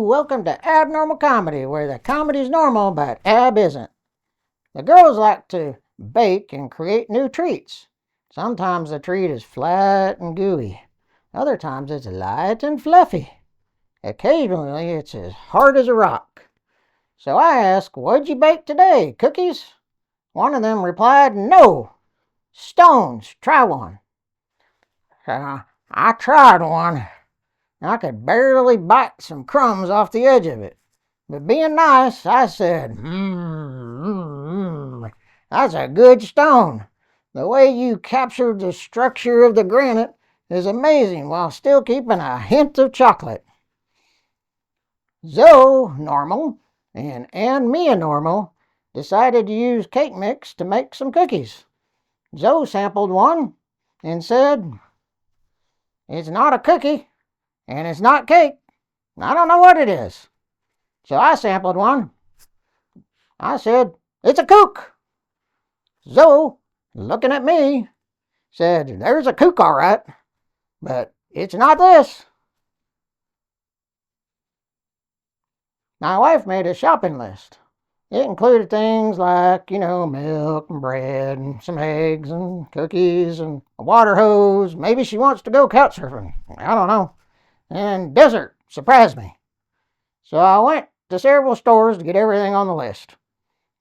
welcome to Abnormal Comedy, where the comedy's normal, but Ab isn't. The girls like to bake and create new treats. Sometimes the treat is flat and gooey. Other times it's light and fluffy. Occasionally it's as hard as a rock. So I asked, what'd you bake today, cookies? One of them replied, no. Stones, try one. I tried one. I could barely bite some crumbs off the edge of it. But being nice, I said, that's a good stone. The way you captured the structure of the granite is amazing while still keeping a hint of chocolate. Zoe, normal, and Mia, normal, decided to use cake mix to make some cookies. Zoe sampled one and said, it's not a cookie. And it's not cake. I don't know what it is. So I sampled one. I said, it's a kook. Zoe, looking at me, said, there's a kook all right, but it's not this. My wife made a shopping list. It included things like, milk and bread and some eggs and cookies and a water hose. Maybe she wants to go couch surfing. I don't know. And dessert surprised me. So I went to several stores to get everything on the list.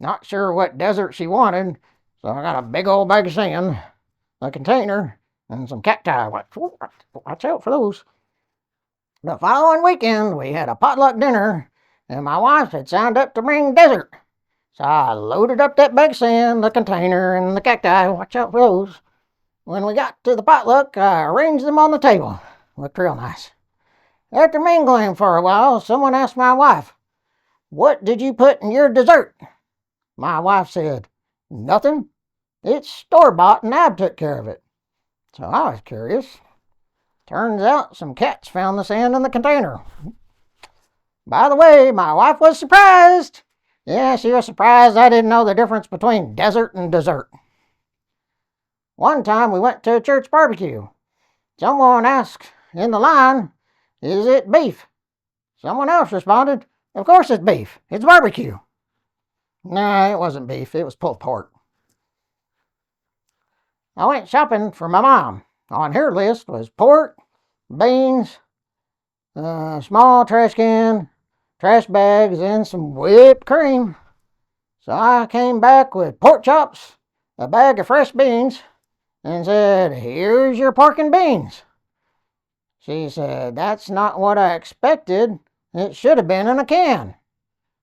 Not sure what dessert she wanted, so I got a big old bag of sand, a container, and some cacti. Watch out for those. The following weekend, we had a potluck dinner, and my wife had signed up to bring dessert. So I loaded up that bag of sand, the container, and the cacti. Watch out for those. When we got to the potluck, I arranged them on the table. Looked real nice. After mingling for a while, someone asked my wife, what did you put in your dessert? My wife said, nothing. It's store-bought and Ab took care of it. So I was curious. Turns out some cats found the sand in the container. By the way, my wife was surprised. Yeah, she was surprised I didn't know the difference between desert and dessert. One time we went to a church barbecue. Someone asked in the line, is it beef? Someone else responded, of course it's beef. It's barbecue. No, it wasn't beef. It was pulled pork. I went shopping for my mom. On her list was pork, beans, a small trash can, trash bags, and some whipped cream. So I came back with pork chops, a bag of fresh beans, and said, here's your pork and beans. She said, that's not what I expected. It should have been in a can.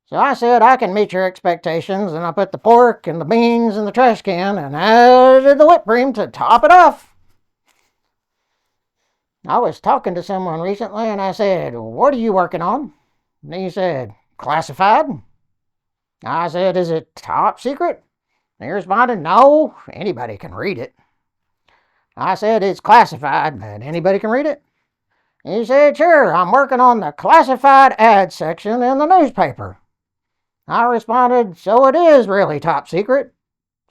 So I said, I can meet your expectations, and I put the pork and the beans in the trash can and added the whipped cream to top it off. I was talking to someone recently, and I said, what are you working on? And he said, classified. I said, is it top secret? And he responded, no, anybody can read it. I said, it's classified, but anybody can read it? He said, sure, I'm working on the classified ad section in the newspaper. I responded, so it is really top secret,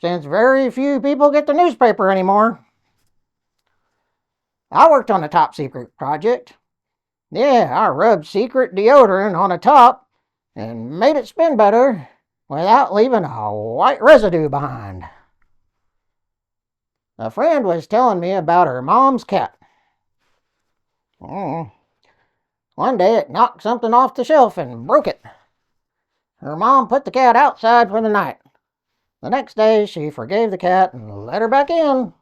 since very few people get the newspaper anymore. I worked on a top secret project. Yeah, I rubbed secret deodorant on the top and made it spin better without leaving a white residue behind. A friend was telling me about her mom's cat. One day it knocked something off the shelf and broke it. Her mom put the cat outside for the night. The next day she forgave the cat and let her back in.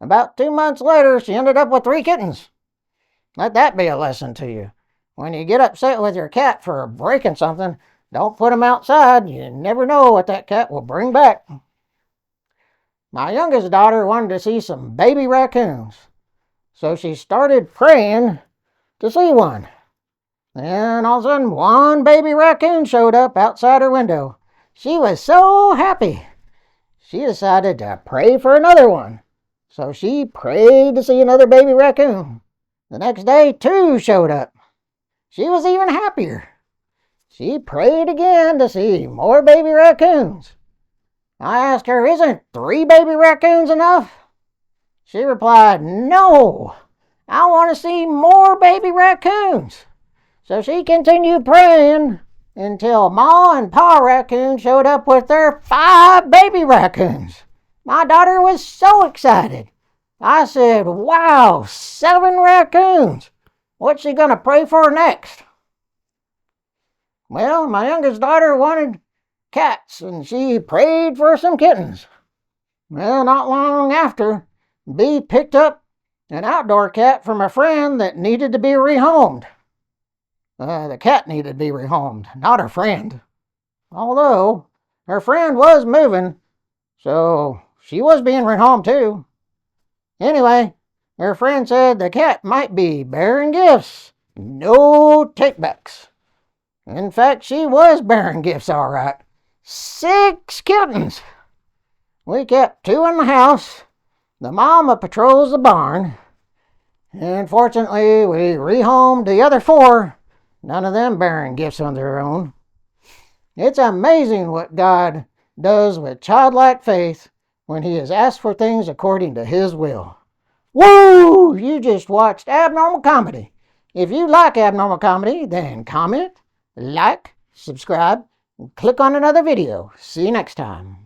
About 2 months later she ended up with 3 kittens. Let that be a lesson to you. When you get upset with your cat for breaking something, don't put him outside. You never know what that cat will bring back. My youngest daughter wanted to see some baby raccoons. So she started praying to see one. And all of a sudden, one baby raccoon showed up outside her window. She was so happy. She decided to pray for another one. So she prayed to see another baby raccoon. The next day, 2 showed up. She was even happier. She prayed again to see more baby raccoons. I asked her, isn't 3 baby raccoons enough? She replied, no, I want to see more baby raccoons. So she continued praying until Ma and Pa Raccoon showed up with their 5 baby raccoons. My daughter was so excited. I said, wow, 7 raccoons. What's she going to pray for next? Well, my youngest daughter wanted cats, and she prayed for some kittens. Well, not long after, Bee picked up an outdoor cat from a friend that needed to be rehomed. The cat needed to be rehomed, not her friend. Although, her friend was moving, so she was being rehomed too. Anyway, her friend said the cat might be bearing gifts. No takebacks. In fact, she was bearing gifts all right. 6 kittens. We kept 2 in the house. The mama patrols the barn. And fortunately, we rehomed the other 4. None of them bearing gifts on their own. It's amazing what God does with childlike faith when he is asked for things according to his will. Woo! You just watched Abnormal Comedy. If you like Abnormal Comedy, then comment, like, subscribe, and click on another video. See you next time.